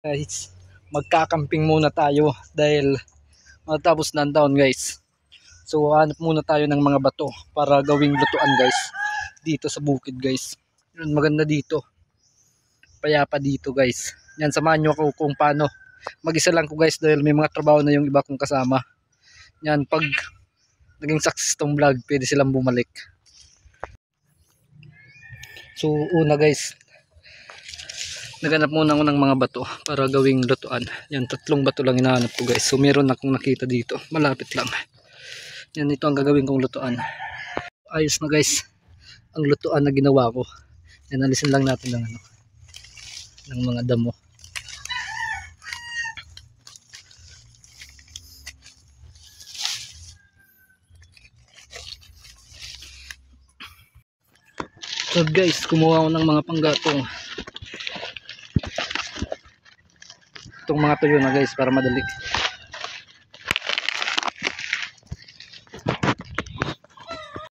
Guys, magkakamping muna tayo dahil matapos na ang taon guys. So hanap muna tayo ng mga bato para gawing lutuan guys. Dito sa bukid guys. Yun, maganda dito. Payapa dito guys. Yan, samahan nyo ako kung paano. Mag-isa lang ko guys dahil may mga trabaho na yung iba kong kasama. Yan, pag naging success tong vlog, pwede silang bumalik. So una guys, naghanap muna ako ng mga bato para gawing lutuan. Yan, 3 bato lang hinahanap ko guys. So meron akong nakita dito, malapit lang. Yan, ito ang gagawin kong lutuan. Ayos na guys ang lutuan na ginawa ko. Yan, alisin lang natin ng mga damo. So guys, kumuha ako ng mga panggatong. Itong mga tuyo na guys para madali.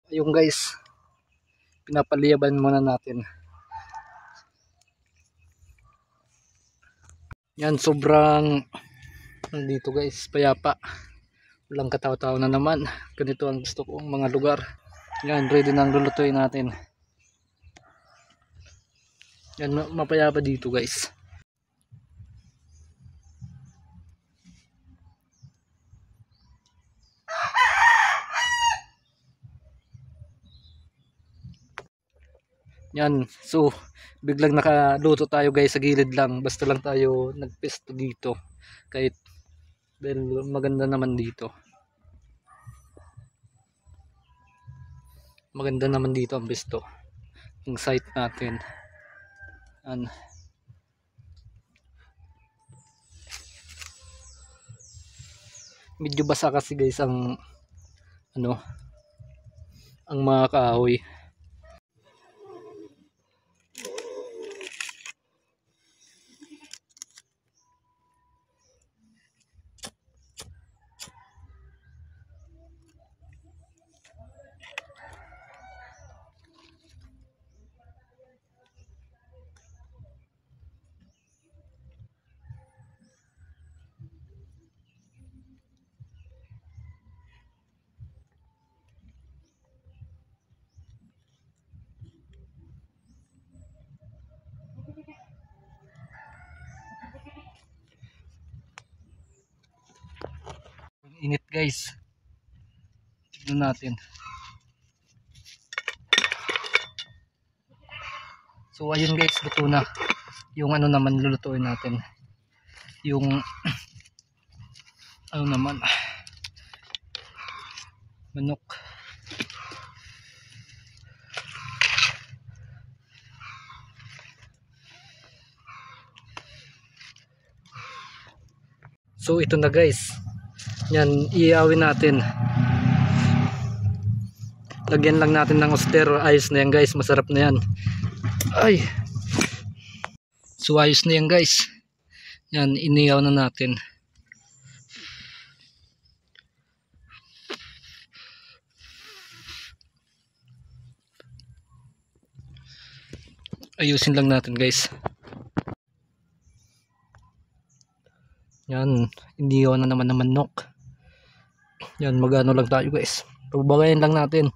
Ayun guys, pinapaliyaban muna natin. Yan, sobrang dito guys, payapa. Walang kataw-taw na naman. Ganito ang gusto kong mga lugar. Yan, ready na ang lulutuin natin. Yan, mapayapa dito guys. Yan, so biglang nakaluto tayo guys sa gilid lang. Basta lang tayo nagpesto dito. Kahit dahil maganda naman dito. Maganda naman dito ang pesto. Yung site natin. Yan. Medyo basa kasi guys ang ang mga kahoy. Init guys. Tignan natin. So ayun guys, luto na. Yung naman lulutuin natin. Yung naman manok. So ito na guys. Yan, iawin natin. Lagyan lang natin ng oster. Ayos na yan guys, masarap na yan. Ay. So ayos na yan guys. Yan, iniyaw na natin. Ayusin lang natin guys. Yan, iniyaw na naman ng manok. Yan, magano lang tayo guys. Pabagayin lang natin.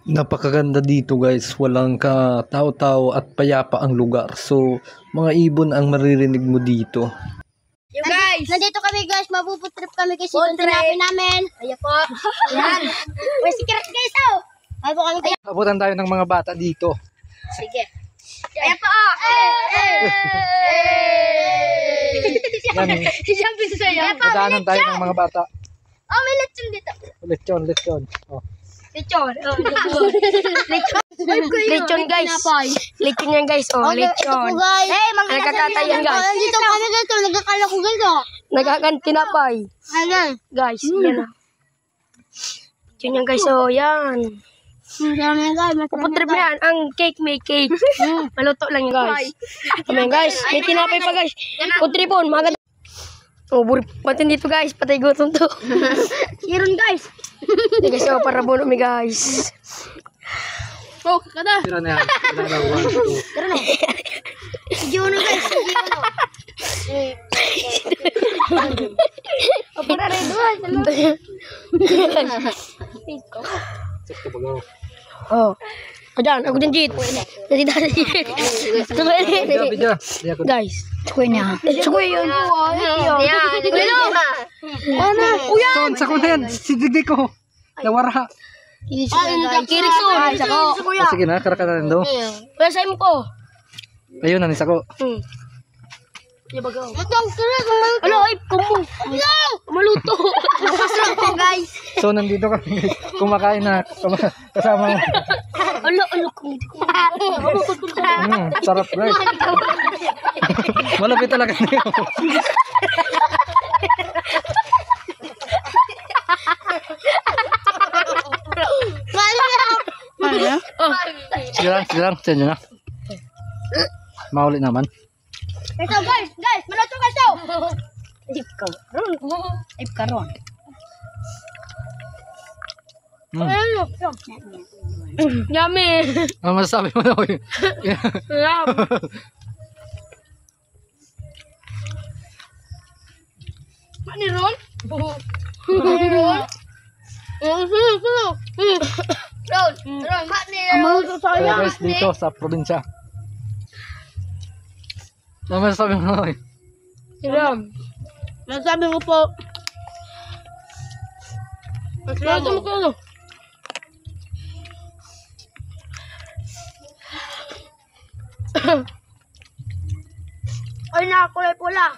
Napakaganda dito guys. Walang katao-tao at payapa ang lugar. So, mga ibon ang maririnig mo dito. Yo guys! Nandito kami guys. Mapuputrip kami kasi itong tinapin namin. Ayan po. Ayan. May sikirat guys oh. Ay po kami guys. Abutan tayo ng mga bata dito. Sige. Ayan po oh. Yan, madaanan tayo ng mga bata. Oh, may lechon dito. Lechon. Oh. Lechon. Lechon guys. Lechon yan guys. Oh, lechon. Hey, mga Nagkakatayan guys. Dito kami dito. Nagkakala ko guys oh. Nagkakantinapay. Ano? Guys, yan na. Yun yan guys. Oh, yan. Puputrip na yan. Ang cake may cake. Maluto lang yan guys. Amen guys. May tinapay pa guys. Putripon. Maganda. Oh, patin dito guys. Patay gutom to. Iron guys. Hindi guys. Oh, para buno mi guys. Oh, kada. Tira na yan. Tira na. 1, 2. Si Juno guys, si Juno. Para rin doon. Sakto ba go? Oh. Ayan, ako din cheat. Kasi dahil cheat. Bidya. Di ako. Guys, sukoy niya. Sukoy yun. Yan. Ano? Son, sako na yan. Si Didi ko. Nawara. Kirikson. Oh, sige na, karaka na rin daw. Kaya sa imo ko. Ayun na, nisako. Matang sila. Alo, ay, kumo. Maluto. Masarap po guys. So, nandito kami. Kumakain na. Kasama mo. Alo, kumo. Sarap guys. Malapit talaga niyo. Sige lang. Sige na. Mauli naman. Ito guys, maluto ka siya. Ay, karon. Yummy. Ano masasabi mo na? Yum. Mani ron? Mani ron? Ron, mani. Maluto Kaya guys, dito sa probinsya. Ano masasabi mo na? Yum. Masabi mo po. Masabi mo ko. Ay, nakakulay pula.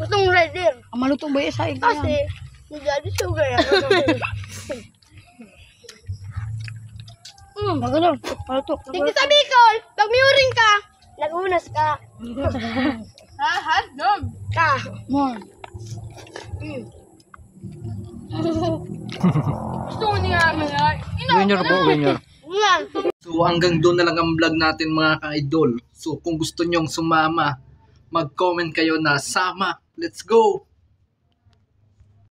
Itong red din. Maluto ba yung sa ito Kasi, si Daddy Sugar yan. Magano. Maluto. Tingin sa Bicol, pag may uring ka, nagunas ka. Ha? Hotdog? Ka. More. Gusto mo niya namin yan? Winner po, winner. Yan. So hanggang doon na lang ang vlog natin mga ka-idol. So kung gusto nyong sumama, mag-comment kayo na sama. Let's go!